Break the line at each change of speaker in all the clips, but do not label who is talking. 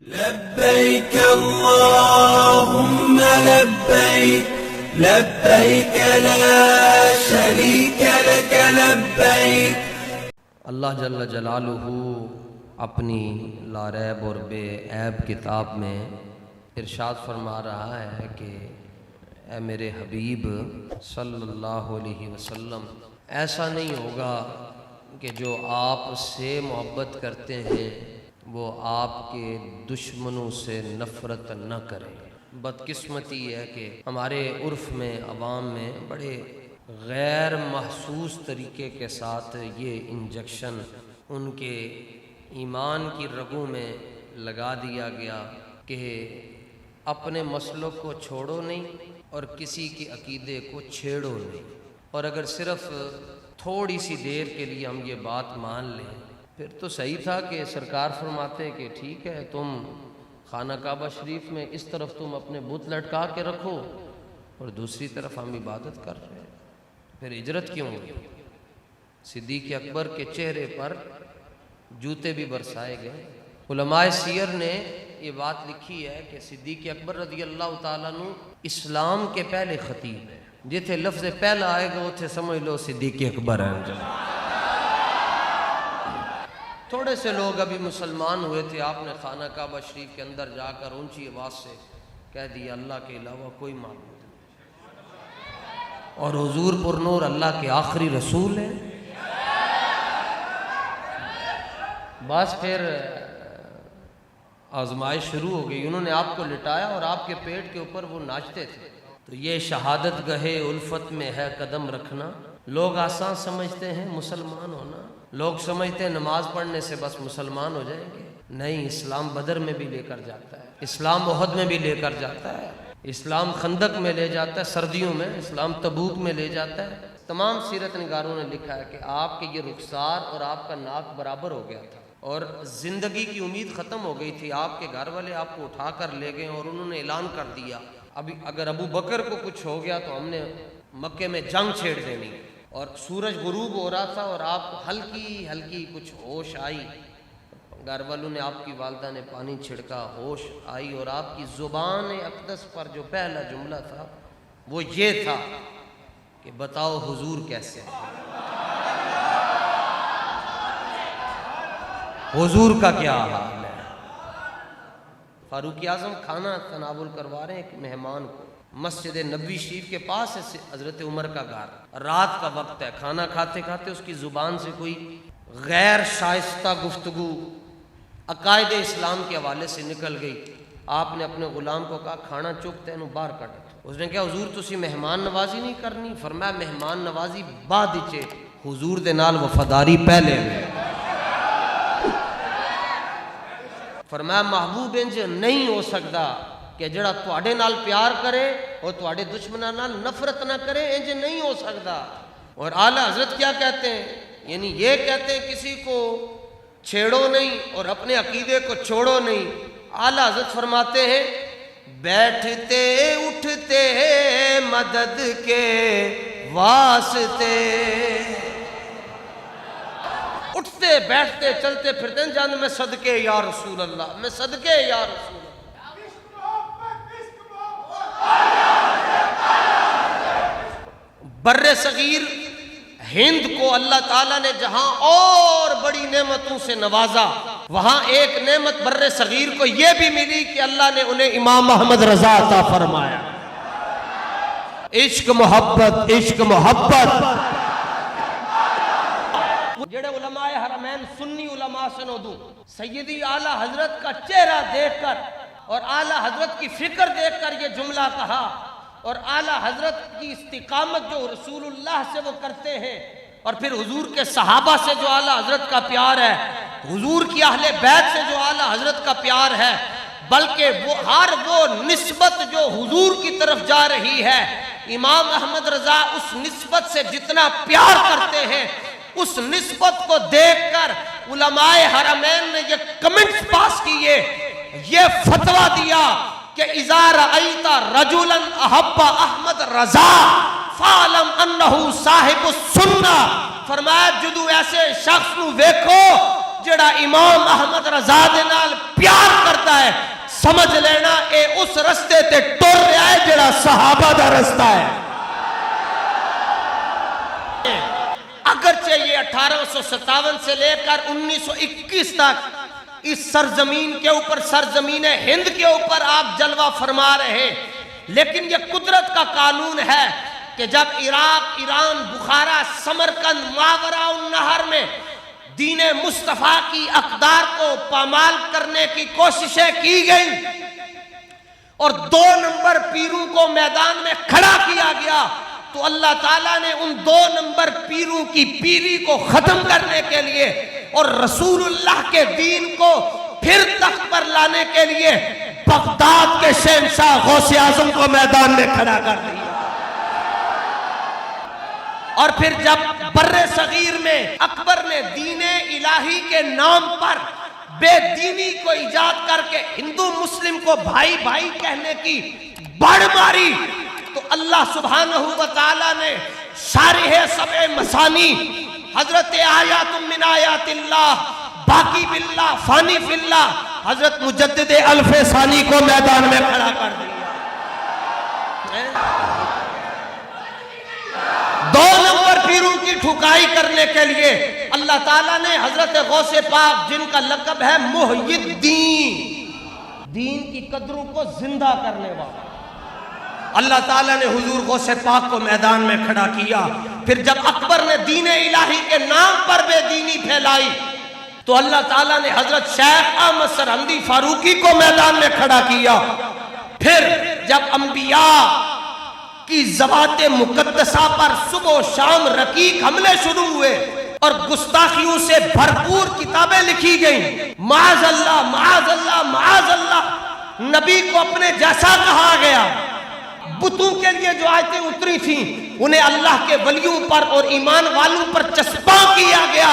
لبيك اللهم لبيك لبيك لا شريك لك لبيك۔
اللہ جل جلالہ اپنی لا ریب اور بے عیب کتاب میں ارشاد فرما رہا ہے کہ اے میرے حبیب صلی اللہ علیہ وسلم، ایسا نہیں ہوگا کہ جو آپ سے محبت کرتے ہیں وہ آپ کے دشمنوں سے نفرت نہ کریں۔ بدقسمتی ہے کہ ہمارے عرف میں، عوام میں بڑے غیر محسوس طریقے کے ساتھ یہ انجیکشن ان کے ایمان کی رگوں میں لگا دیا گیا کہ اپنے مسلوں کو چھوڑو نہیں اور کسی کے عقیدے کو چھیڑو نہیں، اور اگر صرف تھوڑی سی دیر کے لیے ہم یہ بات مان لیں پھر تو صحیح تھا کہ سرکار فرماتے کہ ٹھیک ہے، تم خانہ کعبہ شریف میں اس طرف تم اپنے بت لٹکا کے رکھو اور دوسری طرف ہم عبادت کر رہے ہیں، پھر ہجرت کیوں ہوئی؟ صدیق اکبر کے چہرے پر جوتے بھی برسائے گئے۔ علماء سیر نے یہ بات لکھی ہے کہ صدیق اکبر رضی اللہ تعالیٰ عنہ اسلام کے پہلے خطیب ہیں، جتھے لفظ پہلا آئے گا اتھے سمجھ لو صدیق اکبر ہیں۔ تھوڑے سے لوگ ابھی مسلمان ہوئے تھے، آپ نے خانہ کعبہ شریف کے اندر جا کر اونچی آواز سے کہہ دیا اللہ کے علاوہ کوئی معبود نہیں، اور حضور پر نور اللہ کے آخری رسول ہیں۔ بس پھر آزمائش شروع ہو گئی، انہوں نے آپ کو لٹایا اور آپ کے پیٹ کے اوپر وہ ناچتے تھے۔ تو یہ شہادت گہے الفت میں ہے قدم رکھنا۔ لوگ آسان سمجھتے ہیں مسلمان ہونا، لوگ سمجھتے ہیں نماز پڑھنے سے بس مسلمان ہو جائیں گے۔ نہیں، اسلام بدر میں بھی لے کر جاتا ہے، اسلام احد میں بھی لے کر جاتا ہے، اسلام خندق میں لے جاتا ہے، سردیوں میں اسلام تبوک میں لے جاتا ہے۔ تمام سیرت نگاروں نے لکھا ہے کہ آپ کے یہ رخسار اور آپ کا ناک برابر ہو گیا تھا اور زندگی کی امید ختم ہو گئی تھی۔ آپ کے گھر والے آپ کو اٹھا کر لے گئے اور انہوں نے اعلان کر دیا ابھی اگر ابو بکر کو کچھ ہو گیا تو ہم نے مکے میں جنگ چھیڑ دینی۔ اور سورج غروب ہو رہا تھا اور آپ کو ہلکی ہلکی کچھ ہوش آئی، گھر والوں نے، آپ کی والدہ نے پانی چھڑکا، ہوش آئی اور آپ کی زبان اقدس پر جو پہلا جملہ تھا وہ یہ تھا کہ بتاؤ حضور کیسے ہیں، حضور کا کیا حال ہے۔ فاروق اعظم کھانا تناول کروا رہے ہیں ایک مہمان کو، مسجد نبوی شریف کے پاس ہے حضرت عمر کا گھر، رات کا وقت ہے، کھانا کھاتے کھاتے اس کی زبان سے کوئی غیر شائستہ گفتگو عقائد اسلام کے حوالے سے نکل گئی۔ آپ نے اپنے غلام کو کہا کھانا چک تینوں باہر کٹ۔ اس نے کہا حضور تسی مہمان نوازی نہیں کرنی؟ فرمایا مہمان نوازی بعد وچ، حضور دے نال وفاداری پہلے ہے۔ فرمایا محبوب انج نہیں ہو سکتا کہ جڑا تواڈے نال پیار کرے اور تواڈے دشمناں نال نفرت نہ کرے، انج نہیں ہو سکتا۔ اور اعلیٰ حضرت کیا کہتے ہیں؟ یعنی یہ کہتے ہیں کسی کو چھیڑو نہیں اور اپنے عقیدے کو چھوڑو نہیں۔ اعلیٰ حضرت فرماتے ہیں بیٹھتے اٹھتے مدد کے واسطے، اٹھتے بیٹھتے چلتے پھرتے جان میں صدقے یا رسول اللہ، میں صدقے یا رسول اللہ۔ بر صغیر ہند کو اللہ تعالیٰ نے جہاں اور بڑی نعمتوں سے نوازا، وہاں ایک نعمت بر صغیر کو یہ بھی ملی کہ اللہ نے انہیں امام محمد رضا عطا فرمایا۔ عشق محبت، عشق محبت۔ جڑے علماء حرمین سنی علماء سے نو دوں، سیدی اعلیٰ حضرت کا چہرہ دیکھ کر اور اعلیٰ حضرت کی فکر دیکھ کر یہ جملہ کہا، اور اعلیٰ حضرت کی استقامت جو رسول اللہ سے وہ کرتے ہیں، اور پھر حضور کے صحابہ سے جو اعلیٰ حضرت کا پیار ہے، حضور کی اہل بیت سے جو اعلیٰ حضرت کا پیار ہے، بلکہ وہ ہر وہ نسبت جو حضور کی طرف جا رہی ہے، امام احمد رضا اس نسبت سے جتنا پیار کرتے ہیں، اس نسبت کو دیکھ کر علماء حرمین نے یہ کمنٹس پاس کیے، یہ فتویٰ دیا کہ اذا رأیت رجلا احب احمد رضا فعلم انہو صاحب السنہ۔ فرمایا جدو ایسے شخص نو ویکھو جڑا امام احمد رضا دے نال پیار کرتا ہے، سمجھ لینا اے اس رستے تے ٹر رہا ہے جڑا صحابہ دا رستہ ہے۔ اگرچہ یہ 1857 سے لے کر 1921 تک اس سرزمین کے اوپر، سرزمین ہند کے اوپر آپ جلوہ فرما رہے، لیکن یہ قدرت کا قانون ہے کہ جب عراق، ایران، بخارا، سمرقند، ماوراء النہر میں دین مصطفیٰ کی اقدار کو پامال کرنے کی کوششیں کی گئیں اور 2 نمبر پیروں کو میدان میں کھڑا کیا گیا، تو اللہ تعالیٰ نے ان 2 نمبر پیروں کی پیری کو ختم کرنے کے لیے اور رسول اللہ کے دین کو پھر تخت پر لانے کے لیے بغداد کے شہنشاہ غوث اعظم کو میدان میں کھڑا کر دیا۔ اور پھر جب بر صغیر میں اکبر نے دین الہی کے نام پر بے دینی کو ایجاد کر کے ہندو مسلم کو بھائی بھائی کہنے کی بڑ ماری، تو اللہ سبحانہ و تعالی نے شارح سبع مثانی حضرت آیات من آیات اللہ باقی باللہ فانی فی اللہ حضرت مجدد الف ثانی کو میدان میں کھڑا کر دیا۔ 2 نمبر پیروں کی ٹھکائی کرنے کے لیے اللہ تعالیٰ نے حضرت غوث پاک، جن کا لقب ہے محی الدین، دین کی قدروں کو زندہ کرنے والا، اللہ تعالیٰ نے حضور غوث پاک کو میدان میں کھڑا کیا۔ پھر جب اکبر نے دین الہی کے نام پر بے دینی پھیلائی تو اللہ تعالیٰ نے حضرت شیخ احمد سرہندی فاروقی کو میدان میں کھڑا کیا۔ پھر جب انبیاء کی ذوات مقدسہ پر صبح و شام رقیق حملے شروع ہوئے اور گستاخیوں سے بھرپور کتابیں لکھی گئیں، معاذ اللہ معاذ اللہ معاذ اللہ، نبی کو اپنے جیسا کہا گیا، بتوں کے لیے جو آیتیں اتری تھیں انہیں اللہ کے ولیوں پر اور ایمان والوں پر چسپاں کیا گیا،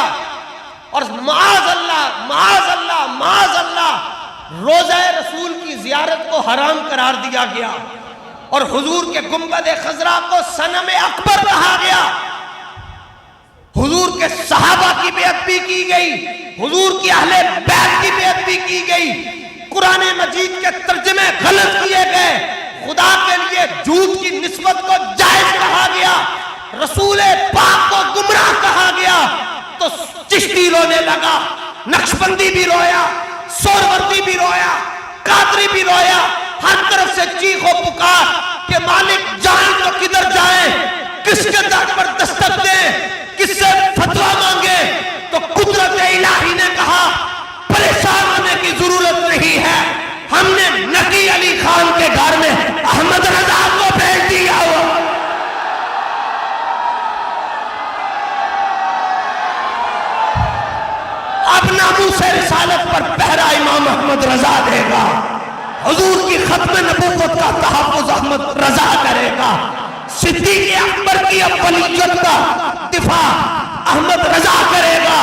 اور معاذ اللہ معاذ اللہ معاذ اللہ روضہ رسول کی زیارت کو حرام قرار دیا گیا، اور حضور کے گنبد خضرا کو صنم اکبر کہا گیا، حضور کے صحابہ کی بیعت بھی کی گئی، حضور کی اہل بیت کی بیعت بھی کی گئی، قرآن مجید کے ترجمے غلط کیے گئے، خدا کے لیے جھوٹ کی نسبت کو جائز کہا گیا، رسول پاک کو گمراہ کہا گیا، تو چشتی رونے لگا، نقشبندی بھی رویا، سہروردی بھی رویا، قادری بھی رویا، ہر طرف سے چیخ و پکار کہ مالک جائیں تو کدھر جائیں، کس کے در پر دستک دیں، کس سے فتویٰ مانگے، تو قدرت الہی نے کہا پریشان ہونے کی ضرورت نہیں ہے، ہم نے نقی علی خان کے گھر میں احمد رضا کو بھیج دیا ہوا۔ اب ناموس رسالت پر پہرا امام احمد رضا دے گا، حضور کی ختم نبوت کا تحفظ احمد رضا کرے گا، صدیق اکبر کی اولیت کا دفاع احمد رضا کرے گا،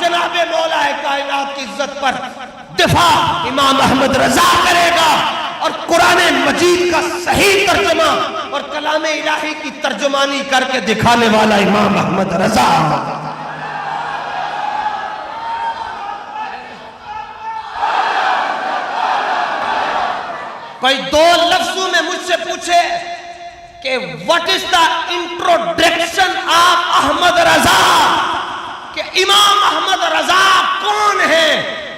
جناب مولا کائنات کی عزت پر دفاع امام احمد رضا کرے گا، اور قرآن مجید کا صحیح ترجمہ اور کلام الہی کی ترجمانی کر کے دکھانے والا امام احمد رضا۔ کوئی 2 لفظوں میں مجھ سے پوچھے کہ what is the introduction of Ahmad Raza, کہ امام احمد رضا کون ہے،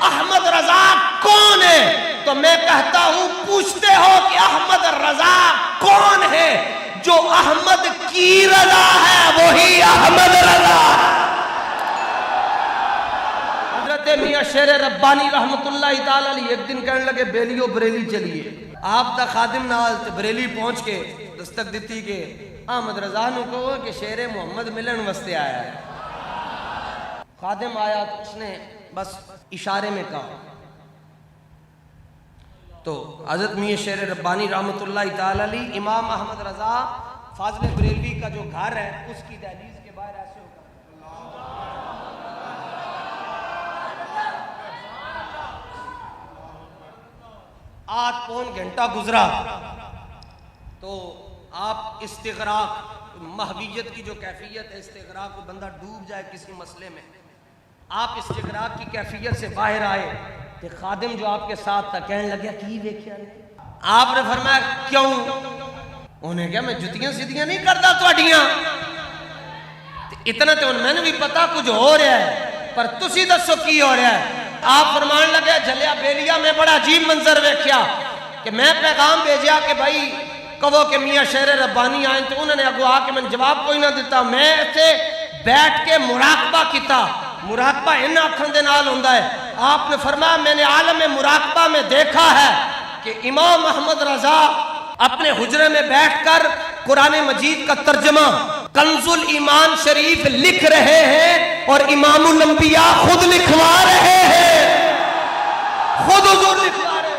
احمد رضا کون ہے، تو میں کہتا ہوں پوچھتے ہو کہ احمد رضا کون ہے، جو احمد کی رضا ہے وہی احمد رضا۔ حضرت میاں شیر ربانی رحمت اللہ تعالی علیہ ایک دن کہنے لگے بیلیو بریلی چلیے، آپ دا خادم نال بریلی پہنچ کے دستک دیتی کہ احمد رضا نو کہو کہ شیر محمد ملن واسطے آیا ہے۔ خادم آیا تو اس نے بس اشارے میں کہا، تو حضرت میاں شیر ربانی رحمت اللہ تعالی علیہ امام احمد رضا فاضل بریلوی کا جو گھر ہے اس کی دہلیز کے باہر ایسے ہوگا، آدھ پون گھنٹہ گزرا تو آپ استغراق، مہویت کی جو کیفیت ہے، استغراق کو بندہ ڈوب جائے کسی مسئلے میں، آپ استغراق کی کیفیت سے باہر آئے تے خادم جو آپ کے ساتھ تھا کہنے لگیا کی دیکھیا نے؟ آپ نے فرمایا کیوں؟ انہیں کہا میں جتیاں سیدھیاں نہیں کرتا تواڈیاں، اتنا تو میں نے بھی پتا کچھ ہو رہا ہے پر تسی دسو کی ہو رہا ہے۔ آپ فرمان لگے جھلیا بیلیا میں بڑا عجیب منظر ویکھیا کہ میں پیغام بھیجیا کہ بھائی کہو کہ میاں شہر ربانی آئیں، تو انہوں نے اگو آ کے میں جواب کوئی نہ دیتا، میں ایسے بیٹھ کے مراقبہ کیتا۔ مراقبہ ان آنکھوں دے نال ہوندا ہے۔ آپ نے فرمایا میں نے عالم مراقبہ میں دیکھا ہے کہ امام احمد رضا اپنے حجرے میں بیٹھ کر قرآن مجید کا ترجمہ کنز الایمان شریف لکھ رہے ہیں اور امام الانبیاء خود لکھوا رہے ہیں، خود حضور لکھوا رہے ہیں۔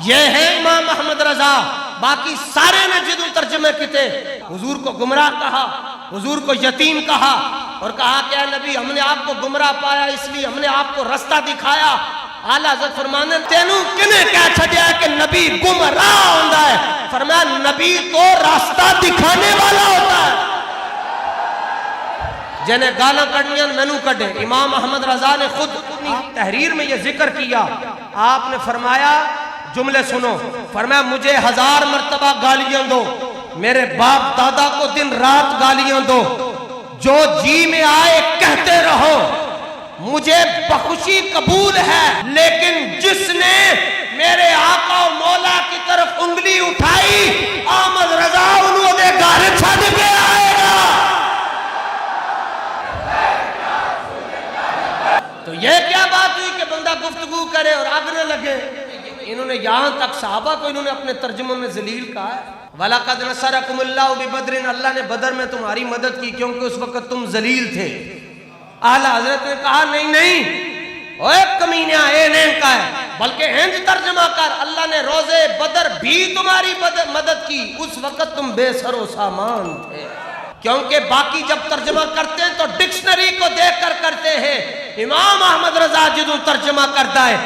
یہ ہے امام احمد رضا۔ باقی سارے نے جدو ترجمے کیتے، حضور کو گمراہ کہا، حضور کو یتیم کہا اور کہا کہ اے نبی ہم نے آپ کو گمراہ پایا اس لیے ہم نے آپ کو رستہ دکھایا۔ اعلیٰ حضرت فرمانے تینوں کنے کہہ چھڑیا ہے کہ نبی گمراہ ہوتا ہے؟ فرمایا نبی تو راستہ دکھانے والا ہوتا ہے۔ جنہیں گالاں کڑنیاں مینوں کڈے، امام احمد رضا نے خود اپنی تحریر میں یہ ذکر کیا۔ آپ نے فرمایا جملے سنو، فرمایا مجھے 1000 مرتبہ گالیاں دو، میرے باپ دادا کو دن رات گالیاں دو، جو جی میں آئے کہتے رہو، مجھے بخشی قبول ہے، لیکن جس نے میرے آقا و مولا کی طرف انگلی اٹھائی احمد رضا انہوں نے گھر چھڑ کے آئے گا۔ تو یہ کیا بات ہوئی کہ بندہ گفتگو کرے اور آگ نہ لگے؟ انہوں نے یہاں تک صحابہ کو انہوں نے اپنے ترجموں میں ذلیل کہا ہے۔ وَلَقَدْ نَصَرَكُمُ اللَّهُ بِبَدْرٍ، اللہ نے بدر میں تمہاری مدد کی کیونکہ اس وقت تم ذلیل تھے۔ اعلیٰ حضرت نے کہا نہیں نہیں اوے کمینیاں اے نہیں کا ہے، بلکہ ہنج ترجمہ کر، اللہ نے روزے بدر بھی تمہاری مدد کی، اس وقت تم بے سر و سامان تھے۔ کیونکہ باقی جب ترجمہ کرتے ہیں تو ڈکشنری کو دیکھ کر کرتے ہیں، امام احمد رضا جدوں ترجمہ کرتا ہے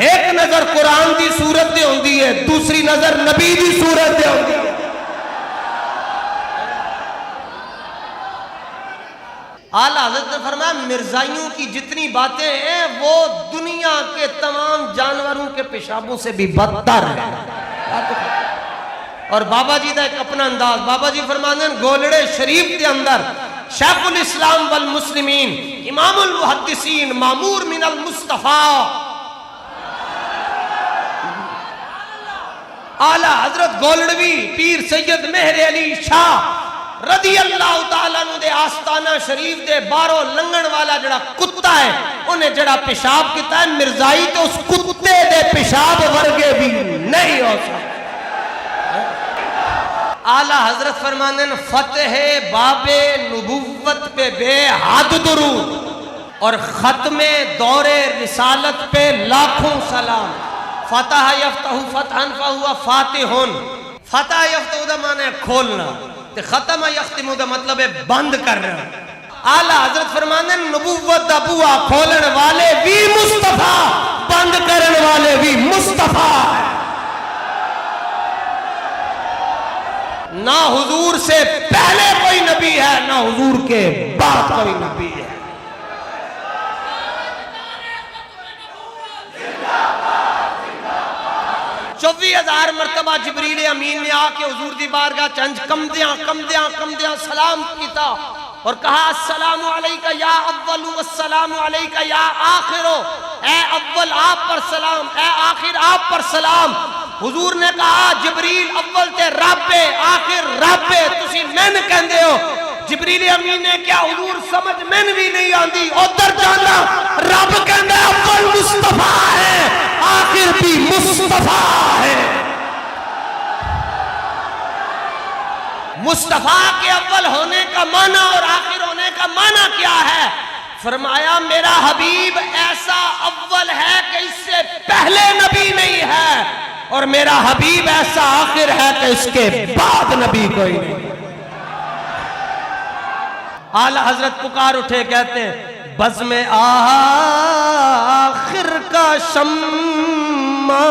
ایک نظر قرآن دی صورت دے ہوندی ہے، دوسری نظر نبی دی صورت دے ہوندی ہے۔ اعلیٰ حضرت نے فرمایا مرزائیوں کی جتنی باتیں ہیں وہ دنیا کے تمام جانوروں کے پیشابوں سے بھی بدتر ہے۔ اور بابا جی دا ایک اپنا انداز، بابا جی فرماتے ہیں گولڑے شریف کے اندر شیخ الاسلام والمسلمین امام المحدثین مامور من المصطفیٰ اعلیٰ حضرت گولڑوی پیر سید مہر علی شاہ رضی اللہ تعالیٰ عنہ دے آستانہ شریف دے باروں لنگن والا جڑا کتا ہے انہیں جڑا پیشاب کیتا ہے مرزائی تو اس کتے دے پیشاب ورگے بھی نہیں ہو سکتا۔ اعلیٰ حضرت فرمانے فتح باب نبوت پہ بے حد درود اور ختم دور رسالت پہ لاکھوں سلام۔ فتح یفتح فتحن فہوا فاتحن، فتح یفتح دا معنی ہے کھولنا، ختم یختم دا مطلب ہے بند کرنا۔ اعلیٰ حضرت فرمانے نبوت دا بوا کھولن والے بھی مصطفیٰ، بند کرن والے بھی مصطفیٰ ہے۔ نہ حضور سے پہلے کوئی نبی ہے نہ حضور کے بعد کوئی نبی ہے۔ 24,000 مرتبہ جبریل امین نے آ کے حضور دی بارگاہ چنج کمدیاں سلام کیتا اور کہا السلام علیکہ یا اول والسلام علیکہ یا آخر، اے اول آپ پر سلام، اے آخر آپ پر سلام۔ حضور نے کہا جبریل اول تے رب آخر رب تسی مین کہندے ہو۔ جبریل امین نے کیا حضور سمجھ مین بھی نہیں آندی، ادھر جانا رب کہندے اول مصطفیٰ ہے آخر بھی مصطفیٰ ہے۔ مصطفیٰ کے اول ہونے کا معنی اور آخر ہونے کا معنی کیا ہے؟ فرمایا میرا حبیب ایسا اول ہے کہ اس سے پہلے نبی نہیں ہے اور میرا حبیب ایسا آخر ہے کہ اس کے بعد نبی کوئی نہیں۔ اعلیٰ حضرت پکار اٹھے کہتے ہیں بزم آخر کا شمع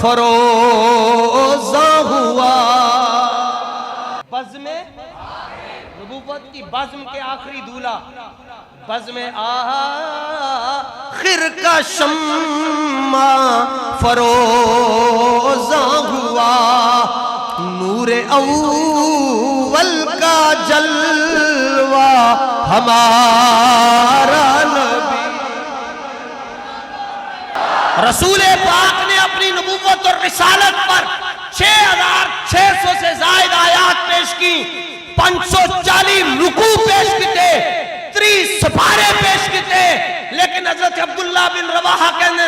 فروزاں ہوا، بزم نبوت کی بزم کے آخری دولہ بزم آخر کا شمع فروزاں ہوا، نور اول کا جلوہ ہمارا نبی۔ رسول پاک نے اپنی نبوت اور رسالت پر 6600 سے زائد آیات پیش کی، 540 رکوع پیش کیتے، 30 سپارے پیش کیتے، لیکن حضرت عبداللہ بن رواحہ کہنے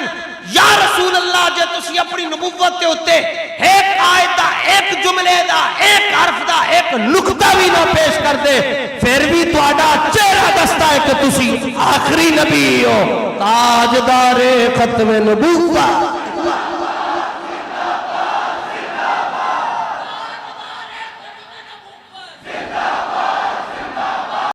یا رسول اللہ جے تسی اپنی نبوت کے ہوتے ایک آیت دا، ایک جملے دا، ایک حرف دا، ایک نقطہ بھی نہ پیش کر دے، پھر بھی تہاڈا چہرہ دستا ہے کہ تسی آخری نبی ہو، تاجدار ختم نبوت۔